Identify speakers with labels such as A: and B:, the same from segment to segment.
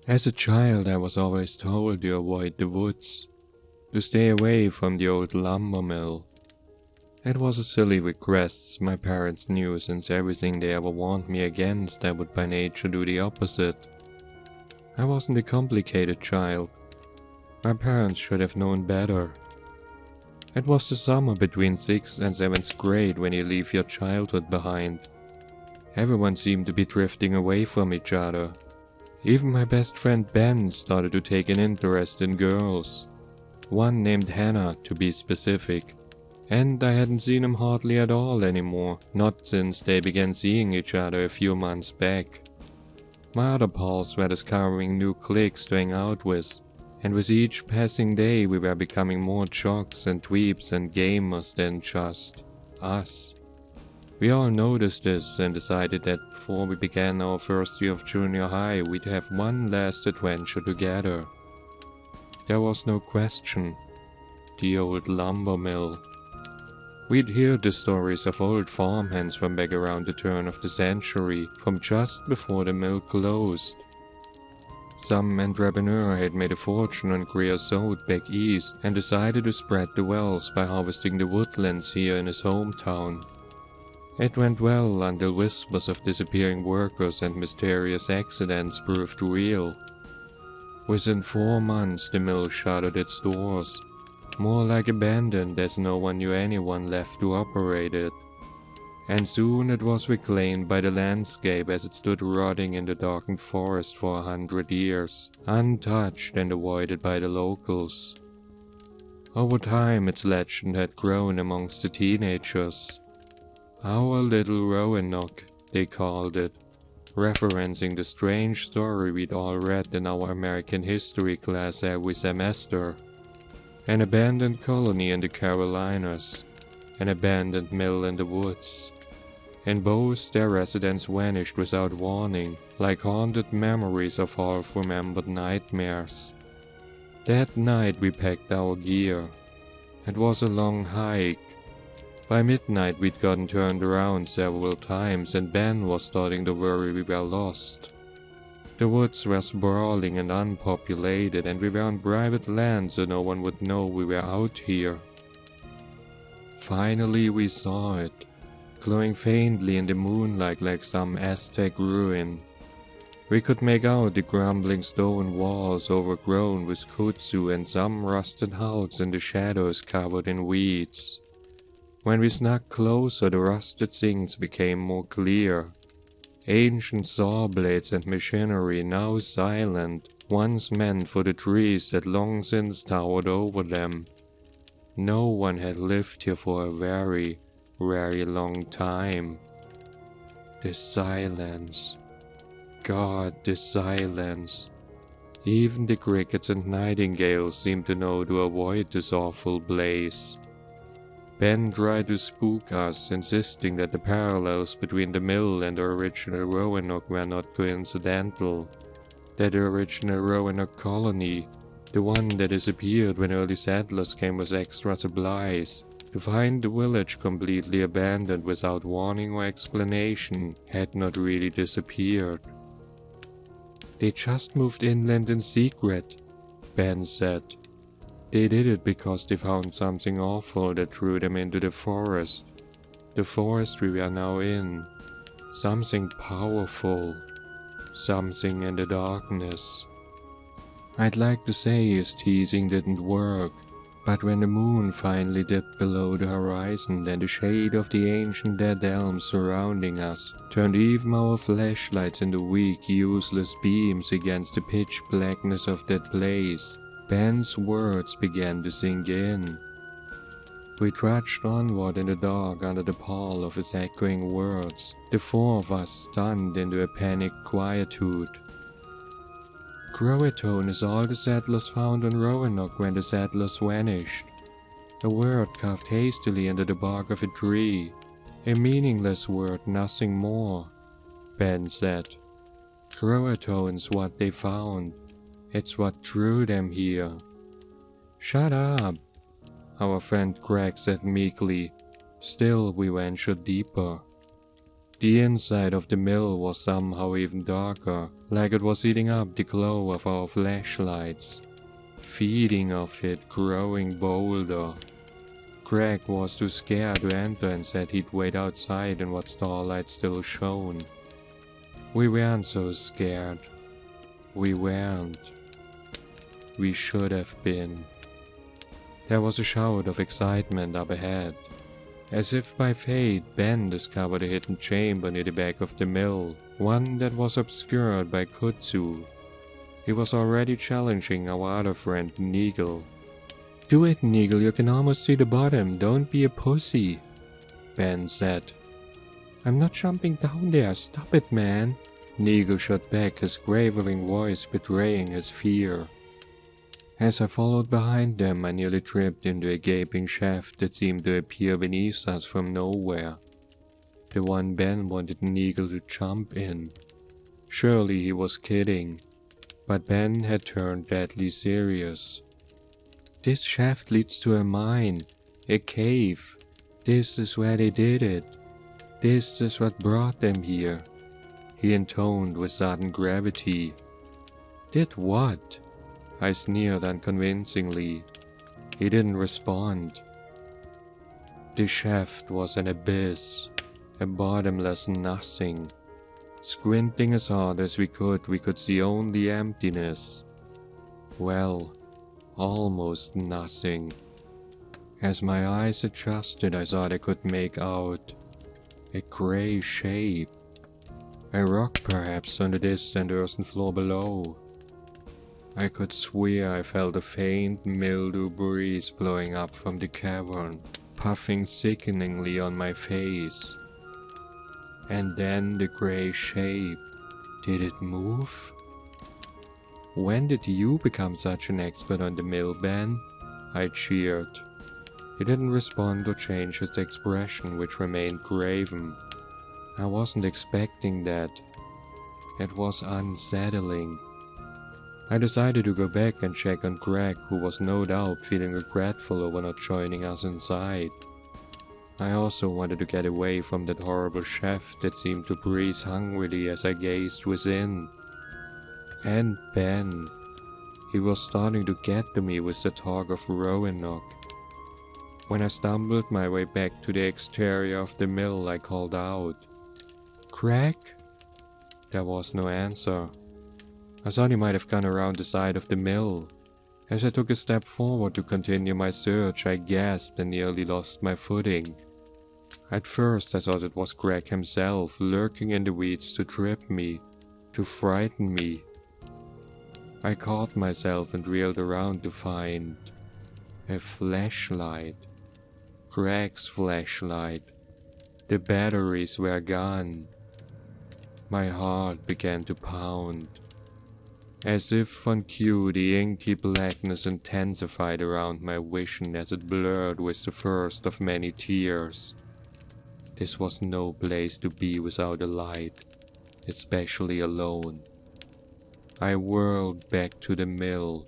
A: As a child, I was always told to avoid the woods, to stay away from the old lumber mill. It was a silly request my parents knew, since everything they ever warned me against I would by nature do the opposite. I wasn't a complicated child. My parents should have known better. It was the summer between 6th and 7th grade when you leave your childhood behind. Everyone seemed to be drifting away from each other. Even my best friend Ben started to take an interest in girls. One named Hannah, to be specific. And I hadn't seen him hardly at all anymore, not since they began seeing each other a few months back. My other pals were discovering new cliques to hang out with, and with each passing day we were becoming more jocks and dweebs and gamers than just us. We all noticed this and decided that before we began our first year of junior high we'd have one last adventure together. There was no question. The old lumber mill. We'd hear the stories of old farmhands from back around the turn of the century, from just before the mill closed. Some entrepreneur had made a fortune on creosote back east and decided to spread the wealth by harvesting the woodlands here in his hometown. It went well until whispers of disappearing workers and mysterious accidents proved real. Within 4 months the mill shuttered its doors. More like abandoned, as no one knew anyone left to operate it. And soon it was reclaimed by the landscape as it stood rotting in the darkened forest for 100 years, untouched and avoided by the locals. Over time its legend had grown amongst the teenagers. Our little Roanoke, they called it, referencing the strange story we'd all read in our American history class every semester. An abandoned colony in the Carolinas, an abandoned mill in the woods. In both, their residents vanished without warning, like haunted memories of half-remembered nightmares. That night we packed our gear. It was a long hike. By midnight we'd gotten turned around several times and Ben was starting to worry we were lost. The woods were sprawling and unpopulated, and we were on private land so no one would know we were out here. Finally we saw it, glowing faintly in the moonlight like some Aztec ruin. We could make out the crumbling stone walls overgrown with kudzu and some rusted hulks in the shadows covered in weeds. When we snuck closer, the rusted things became more clear. Ancient saw blades and machinery, now silent, once meant for the trees that long since towered over them. No one had lived here for a very, very long time. The silence. God, the silence. Even the crickets and nightingales seemed to know to avoid this awful place. Ben tried to spook us, insisting that the parallels between the mill and the original Roanoke were not coincidental. That the original Roanoke colony, the one that disappeared when early settlers came with extra supplies, to find the village completely abandoned without warning or explanation, had not really disappeared. They just moved inland in secret, Ben said. They did it because they found something awful that threw them into the forest we were now in. Something powerful, something in the darkness. I'd like to say his teasing didn't work, but when the moon finally dipped below the horizon and the shade of the ancient dead elms surrounding us turned even our flashlights into weak, useless beams against the pitch blackness of that place, Ben's words began to sink in. We trudged onward in the dark under the pall of his echoing words, the 4 of us stunned into a panicked quietude. Croatoan is all the settlers found on Roanoke when the settlers vanished. A word carved hastily into the bark of a tree. A meaningless word, nothing more, Ben said. Croatoan's what they found. It's what drew them here. Shut up, our friend Greg said meekly. Still we ventured deeper. The inside of the mill was somehow even darker, like it was eating up the glow of our flashlights, feeding off it, growing bolder. Greg was too scared to enter and said he'd wait outside in what starlight still shone. We weren't so scared. We weren't. We should have been. There was a shout of excitement up ahead. As if by fate, Ben discovered a hidden chamber near the back of the mill, one that was obscured by kudzu. He was already challenging our other friend Neagle. "Do it, Neagle, you can almost see the bottom, don't be a pussy," Ben said. "I'm not jumping down there, stop it, man." Neagle shot back, his quavering voice betraying his fear. As I followed behind them, I nearly tripped into a gaping shaft that seemed to appear beneath us from nowhere. The one Ben wanted Neagle to jump in. Surely he was kidding, but Ben had turned deadly serious. "This shaft leads to a mine, a cave. This is where they did it. This is what brought them here," he intoned with sudden gravity. "Did what?" I sneered unconvincingly. He didn't respond. The shaft was an abyss, a bottomless nothing. Squinting as hard as we could see only emptiness. Well, almost nothing. As my eyes adjusted, I thought I could make out a gray shape. A rock perhaps on the distant earthen floor below. I could swear I felt a faint mildew breeze blowing up from the cavern, puffing sickeningly on my face. And then the grey shape. Did it move? "When did you become such an expert on the mill, Ben?" I cheered. He didn't respond or change his expression, which remained graven. I wasn't expecting that. It was unsettling. I decided to go back and check on Greg, who was no doubt feeling regretful over not joining us inside. I also wanted to get away from that horrible shaft that seemed to breathe hungrily as I gazed within. And Ben. He was starting to get to me with the talk of Roanoke. When I stumbled my way back to the exterior of the mill, I called out, "Greg?" There was no answer. I thought he might have gone around the side of the mill. As I took a step forward to continue my search, I gasped and nearly lost my footing. At first I thought it was Greg himself, lurking in the weeds to trip me, to frighten me. I caught myself and reeled around to find a flashlight. Greg's flashlight. The batteries were gone. My heart began to pound. As if on cue, the inky blackness intensified around my vision as it blurred with the first of many tears. This was no place to be without a light, especially alone. I whirled back to the mill.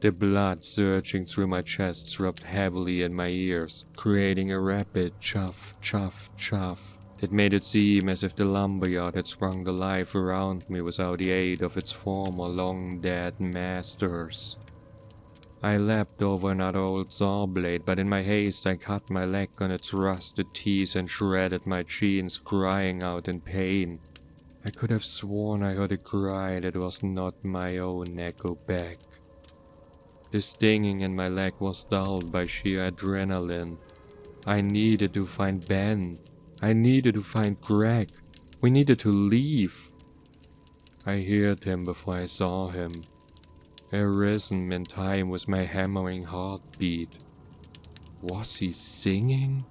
A: The blood surging through my chest throbbed heavily in my ears, creating a rapid chuff, chuff, chuff that made it seem as if the lumberyard had sprung to life around me without the aid of its former long-dead masters. I leapt over another old saw blade, but in my haste I cut my leg on its rusted teeth and shredded my jeans, crying out in pain. I could have sworn I heard a cry that was not my own echo back. The stinging in my leg was dulled by sheer adrenaline. I needed to find Ben. I needed to find Greg. We needed to leave. I heard him before I saw him. A rhythm in time with my hammering heartbeat. Was he singing?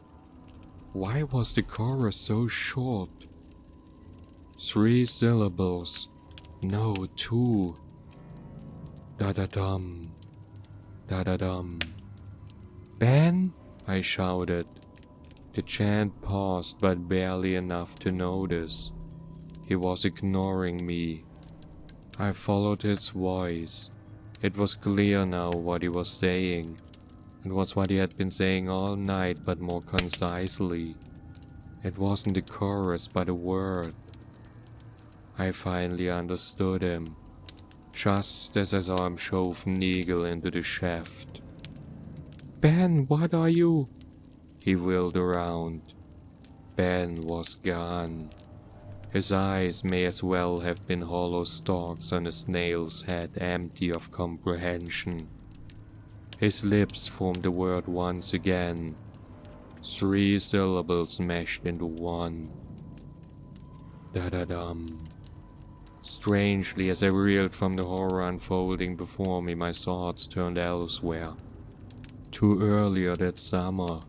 A: Why was the chorus so short? 3 syllables. No, 2. Da-da-dum. Da-da-dum. Ben? I shouted. The chant paused, but barely enough to notice. He was ignoring me. I followed his voice. It was clear now what he was saying. It was what he had been saying all night, but more concisely. It wasn't a chorus but a word. I finally understood him, just as I saw him shove Nigel into the shaft. "Ben, what are you?" He wheeled around. Ben was gone. His eyes may as well have been hollow stalks on a snail's head, empty of comprehension. His lips formed the word once again, 3 syllables meshed into one. Da-da-dum. Strangely, as I reeled from the horror unfolding before me, my thoughts turned elsewhere. To earlier that summer.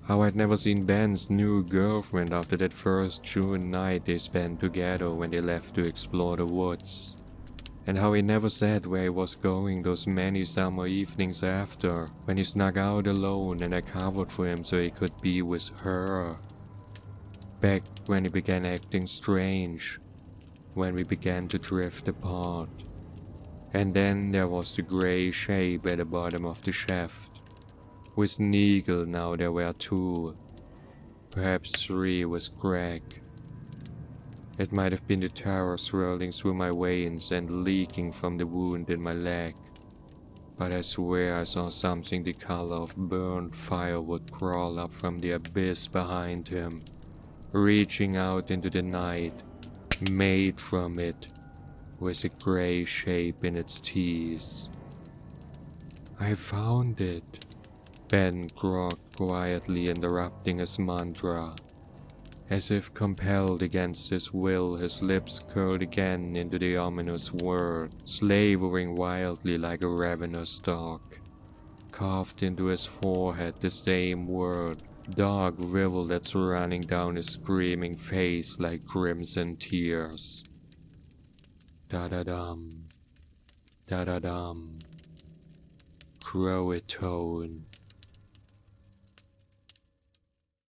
A: How I'd never seen Ben's new girlfriend after that first June night they spent together when they left to explore the woods. And how he never said where he was going those many summer evenings after, when he snuck out alone and I covered for him so he could be with her. Back when he began acting strange, when we began to drift apart. And then there was the grey shape at the bottom of the shaft. With Nigel now there were 2, perhaps 3 with Greg. It might have been the terror swirling through my veins and leaking from the wound in my leg, but I swear I saw something the color of burned firewood crawl up from the abyss behind him, reaching out into the night, made from it, with a grey shape in its teeth. "I found it," Ben croaked quietly, interrupting his mantra. As if compelled against his will, his lips curled again into the ominous word, slavering wildly like a ravenous dog. Carved into his forehead the same word, dark rivulets running down his screaming face like crimson tears. Da-da-dum, da-da-dum. Crow-a-tone.